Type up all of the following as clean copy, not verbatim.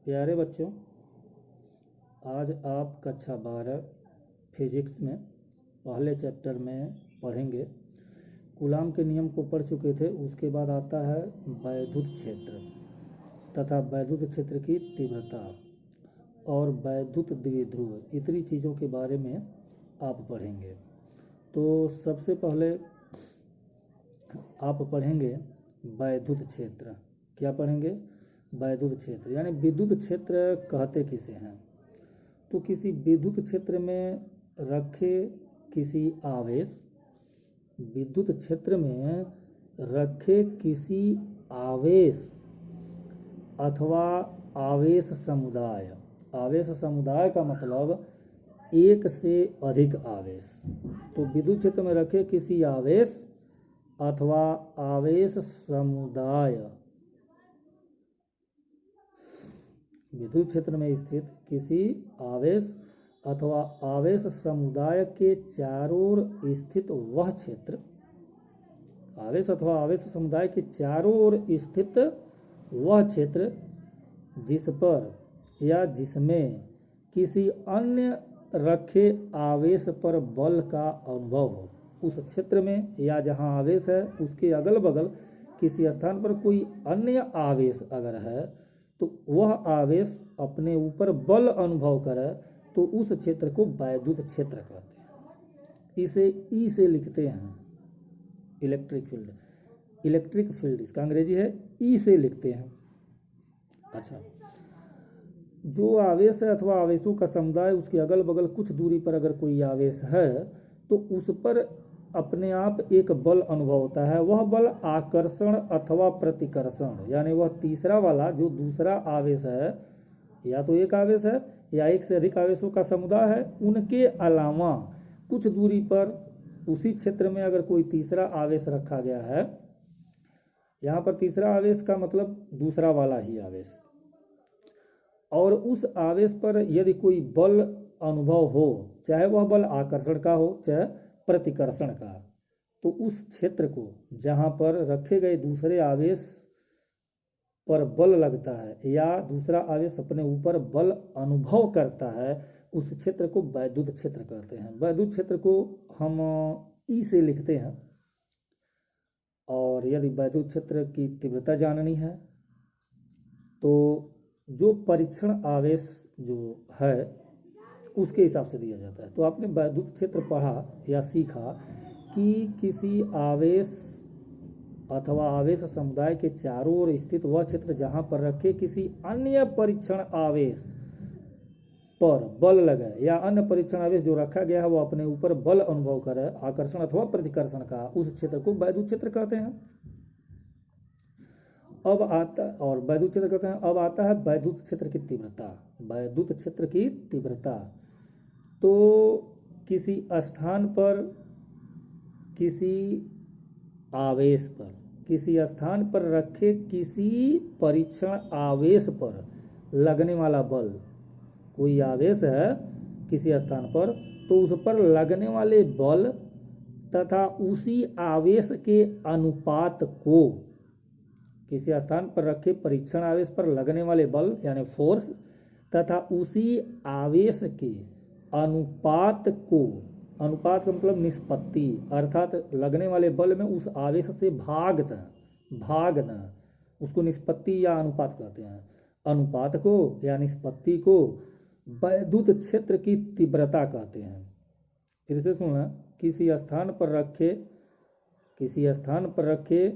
प्यारे बच्चों, आज आप कक्षा 12 फिजिक्स में पहले चैप्टर में पढ़ेंगे। कूलाम के नियम को पढ़ चुके थे। उसके बाद आता है वैद्युत क्षेत्र तथा वैद्युत क्षेत्र की तीव्रता और वैद्युत द्विध्रुव इतनी चीज़ों के बारे में आप पढ़ेंगे। तो सबसे पहले आप पढ़ेंगे वैद्युत क्षेत्र। क्या पढ़ेंगे? वैद्युत क्षेत्र यानी विद्युत क्षेत्र कहते किसे हैं? तो किसी विद्युत क्षेत्र में रखे किसी आवेश, विद्युत क्षेत्र में रखे किसी आवेश अथवा आवेश समुदाय। आवेश समुदाय का मतलब एक से अधिक आवेश। तो विद्युत क्षेत्र में रखे किसी आवेश अथवा आवेश समुदाय, विद्युत क्षेत्र में स्थित किसी आवेश अथवा आवेश समुदाय के चारों ओर स्थित वह क्षेत्र, आवेश अथवा आवेश समुदाय के चारों ओर स्थित वह क्षेत्र जिस पर या जिसमें किसी अन्य रखे आवेश पर बल का अनुभव हो। उस क्षेत्र में या जहां आवेश है उसके अगल बगल किसी स्थान पर कोई अन्य आवेश अगर है तो वह आवेश अपने ऊपर बल अनुभव करे तो उस क्षेत्र को वैद्युत क्षेत्र कहते हैं। इसे ई से लिखते हैं, इलेक्ट्रिक फील्ड। इलेक्ट्रिक फील्ड इसका अंग्रेजी है, ई से लिखते हैं। अच्छा, जो आवेश है अथवा आवेशों का समुदाय, उसके अगल बगल कुछ दूरी पर अगर कोई आवेश है तो उस पर अपने आप एक बल अनुभव होता है। वह बल आकर्षण अथवा प्रतिकर्षण, यानी वह तीसरा वाला जो दूसरा आवेश है, या तो एक आवेश है या एक से अधिक आवेशों का समुदाय है, उनके अलावा कुछ दूरी पर उसी क्षेत्र में अगर कोई तीसरा आवेश रखा गया है, यहाँ पर तीसरा आवेश का मतलब दूसरा वाला ही आवेश, और उस आवेश पर यदि कोई बल अनुभव हो, चाहे वह बल आकर्षण का हो चाहे प्रतिकर्षण का, तो उस क्षेत्र को जहां पर रखे गए दूसरे आवेश पर बल लगता है या दूसरा आवेश अपने ऊपर बल अनुभव करता है, उस क्षेत्र को वैद्युत क्षेत्र कहते हैं। वैद्युत क्षेत्र को हम ई से लिखते हैं। और यदि वैद्युत क्षेत्र की तीव्रता जाननी है तो जो परीक्षण आवेश जो है उसके हिसाब से दिया जाता है। तो आपने वैद्युत क्षेत्र पढ़ा या सीखा कि किसी आवेश अथवा आवेश समुदाय के चारों ओर स्थित वह क्षेत्र जहां पर रखे किसी अन्य परीक्षण आवेश पर बल लगे या अन्य परीक्षण आवेश जो रखा गया है वो अपने ऊपर बल अनुभव करे, आकर्षण अथवा प्रतिकर्षण का, उस क्षेत्र को वैद्युत क्षेत्र कहते हैं। अब आता और वैद्युत क्षेत्र कहते हैं। अब आता है वैद्युत क्षेत्र की तीव्रता। वैद्युत क्षेत्र की तीव्रता तो किसी स्थान पर किसी आवेश पर, किसी स्थान पर रखे किसी परीक्षण आवेश पर लगने वाला बल, कोई आवेश है किसी स्थान पर तो उस पर लगने वाले बल तथा उसी आवेश के अनुपात को, किसी स्थान पर रखे परीक्षण आवेश पर लगने वाले बल यानी फोर्स तथा उसी आवेश के अनुपात को, अनुपात का मतलब निष्पत्ति, अर्थात लगने वाले बल में उस आवेश से भाग दें, उसको निष्पत्ति या अनुपात कहते हैं। अनुपात को या निष्पत्ति को वैद्युत क्षेत्र की तीव्रता कहते हैं। फिर से सुनना, किसी स्थान पर रखे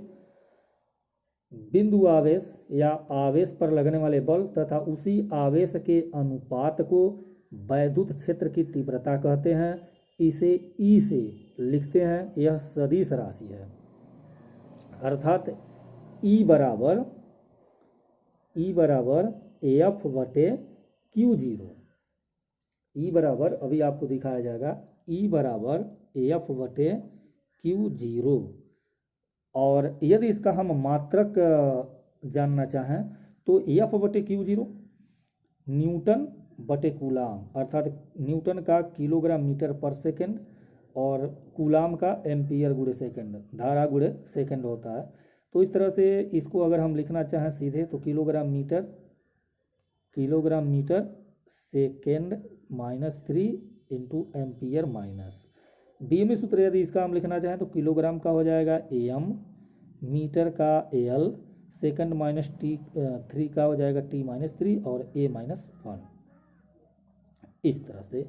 बिंदु आवेश या आवेश पर लगने वाले बल तथा उसी आवेश के अनुपात को वैद्युत क्षेत्र की तीव्रता कहते हैं। इसे ई से लिखते हैं। यह सदिश राशि है, अर्थात ई बराबर एफ बटे क्यू जीरो। ई बराबर, अभी आपको दिखाया जाएगा, ई बराबर एफ बटे क्यू जीरो। और यदि इसका हम मात्रक जानना चाहें तो एफ बटे क्यू जीरो न्यूटन बटे कूलाम, अर्थात न्यूटन का किलोग्राम मीटर पर सेकेंड और कूलाम का एम्पियर गुणे सेकेंड, धारा गुणे सेकेंड होता है। तो इस तरह से इसको अगर हम लिखना चाहें सीधे तो kilogram metre kilogram metre second -3 into ampere minus. BME सूत्र यदि इसका हम लिखना चाहें तो किलोग्राम का हो जाएगा एम, मीटर का एल, सेकंड -3 का हो जाएगा T-3 और A-1। इस तरह से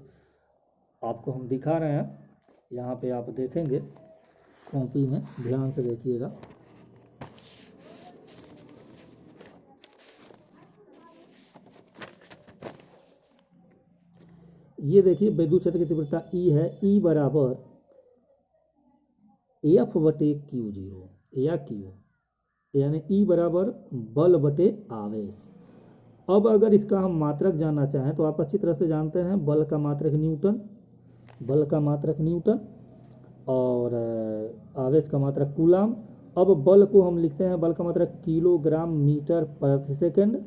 आपको हम दिखा रहे हैं, यहाँ पे आप देखेंगे कॉपी में, ध्यान से देखिएगा। ये देखिए वैद्युत क्षेत्र की तीव्रता E है, E बराबर F बटे Q0 या Q, यानी E बराबर बल बटे आवेश। अब अगर इसका हम मात्रक जानना चाहें तो आप अच्छी तरह से जानते हैं बल का मात्रक न्यूटन, बल का मात्रक न्यूटन और आवेश का मात्रक कूलाम। अब बल को हम लिखते हैं, बल का मात्रक किलोग्राम मीटर प्रति सेकंड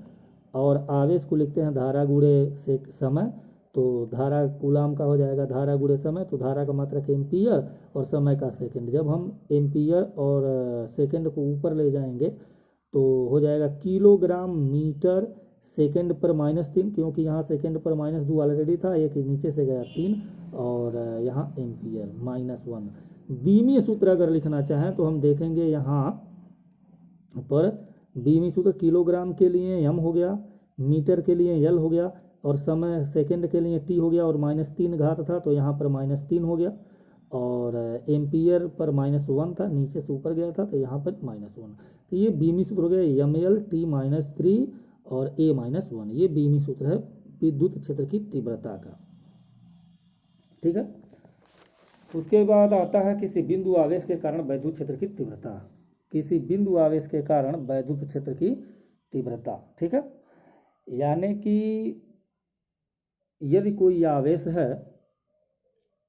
और आवेश को लिखते हैं धारा गुणे से समय। तो धारा कूलाम का हो जाएगा धारा गुणे समय, तो धारा का मात्रक एम्पियर और समय का सेकंड। जब हम एम्पियर और सेकंड को ऊपर ले जाएंगे तो हो जाएगा किलोग्राम मीटर सेकंड पर -3, क्योंकि यहाँ सेकंड पर -2 ऑलरेडी था, एक नीचे से गया 3, और यहाँ एम्पियर -1। बीमीय सूत्र अगर लिखना चाहें तो हम देखेंगे यहाँ पर बीमीय सूत्र किलोग्राम के लिए m हो गया, मीटर के लिए l हो गया और समय सेकंड के लिए t हो गया, और -3 घात था तो यहाँ पर -3 हो गया, और एम्पियर पर -1 था, नीचे से ऊपर गया था तो यहाँ पर -1। तो ये बीमी सूत्र हो गया ml T-3 और A-1। ये बीमी सूत्र है विद्युत क्षेत्र की तीव्रता का। ठीक है, उसके बाद आता है किसी बिंदु आवेश के कारण वैद्युत क्षेत्र की तीव्रता। किसी बिंदु आवेश के कारण वैद्युत क्षेत्र की तीव्रता। ठीक है, यानी कि यदि कोई आवेश है,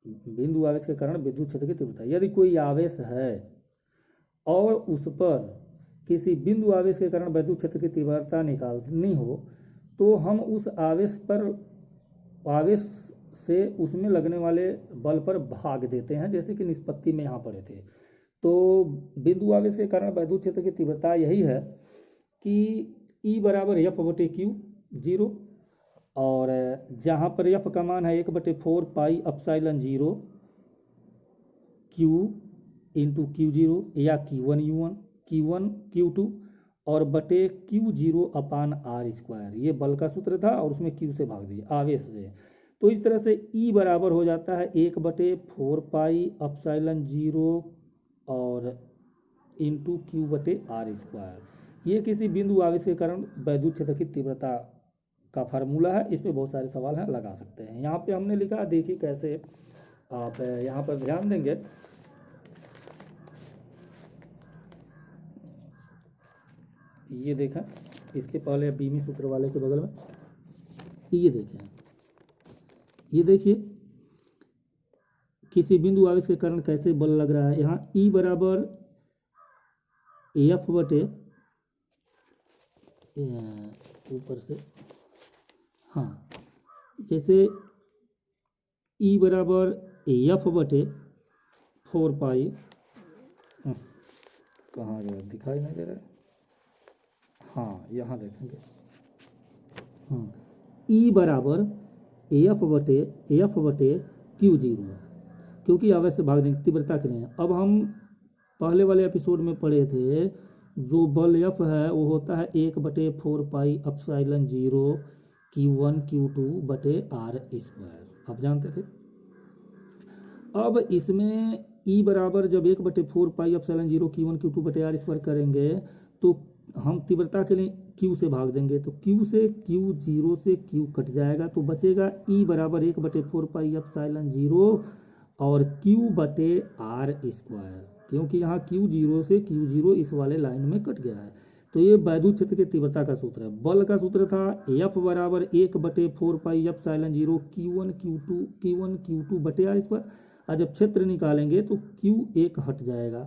बिंदु आवेश के कारण विद्युत क्षेत्र की तीव्रता, यदि कोई आवेश है और उस पर किसी बिंदु आवेश के कारण वैद्युत क्षेत्र की तीव्रता निकालनी हो तो हम उस आवेश से उसमें लगने वाले बल पर भाग देते हैं, जैसे कि निष्पत्ति में यहाँ पढ़े थे। तो बिंदु आवेश के कारण वैद्युत क्षेत्र की तीव्रता यही है कि E बराबर F बटे Q0, और जहाँ पर F का मान है 1/4 pi epsilon 0 Q into Q0 या Q1 Q2 और बटे Q0 अपान R²। ये बल का सूत्र था और उसमें Q से भाग दिया आवेश से। तो इस तरह से E बराबर हो जाता है 1/4 पाई एप्सिलॉन 0 और इंटू Q बटे R²। ये किसी बिंदु आवेश के कारण वैद्युत क्षेत्र की तीव्रता का फार्मूला है। इस पे बहुत सारे सवाल हैं, लगा सकते हैं। यहाँ पे हमने लिखा, देखिए कैसे आप यहाँ पर ध्यान देंगे। ये देखें, इसके पहले बीमी सूत्र वाले के बगल में ये देखें, ये देखिए किसी बिंदु आवेश के कारण कैसे बल लग रहा है। यहाँ E बराबर F बटे, ऊपर से, हाँ, जैसे E बराबर F बटे 4 पाई, कहाँ गया, दिखाई नहीं दे रहा है, हाँ यहाँ देखेंगे, हाँ, E बराबर F बटे Q0, क्योंकि आवेश से भाग देंगे तीव्रता के लिए। अब हम पहले वाले एपिसोड में पढ़े थे, जो बल F है वो होता है 1/4 पाई एप्सिलॉन 0 Q1 Q2 बटे R², आप जानते थे। अब इसमें E बराबर जब 1/4 पाई एप्सिलॉन 0 Q1 Q2 बटे R² करेंगे तो हम तीव्रता के लिए Q से भाग देंगे, तो Q से Q0 से Q कट जाएगा, तो बचेगा E बराबर 1/4 पाई एप्सिलॉन 0 और Q बटे R², क्योंकि यहाँ Q0 से Q0 इस वाले लाइन में कट गया है। तो ये वैद्युत क्षेत्र की तीव्रता का सूत्र है। बल का सूत्र था F बराबर 1/4 पाई एप्सिलॉन 0 Q1 Q2 बटे R², और जब क्षेत्र निकालेंगे तो Q1 हट जाएगा,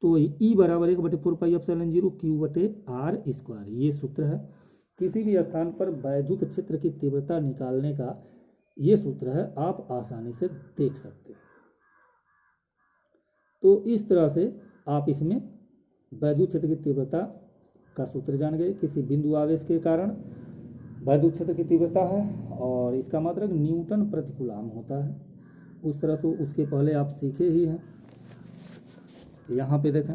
तो E बराबर 1/4 पाई एप्सिलॉन 0 Q बटे R²। ये सूत्र है। किसी भी स्थान पर वैद्युत क्षेत्र की तीव्रता निकालने का ये सूत्र है, आप आसानी से देख सकते हैं। तो इस तरह से आप इसमें वैद्युत क्षेत्र की तीव्रता का सूत्र जान गए। किसी बिंदु आवेश के कारण वैद्युत क्षेत्र की तीव्रता है और इसका मात्रक न्यूटन प्रतिकूलाम होता है। उस तरह तो उसके पहले आप सीखे ही हैं। यहाँ पे देखें,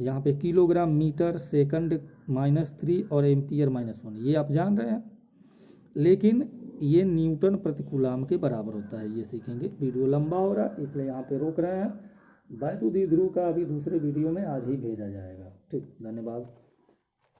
यहाँ पे किलोग्राम मीटर सेकंड -3 और एम्पियर -1 ये आप जान रहे हैं, लेकिन ये न्यूटन प्रतिकूलाम के बराबर होता है, ये सीखेंगे। वीडियो लंबा हो रहा है इसलिए यहाँ पे रोक रहे हैं। वैद्युत द्विध्रुव का अभी दूसरे वीडियो में आज ही भेजा जाएगा। ठीक, धन्यवाद।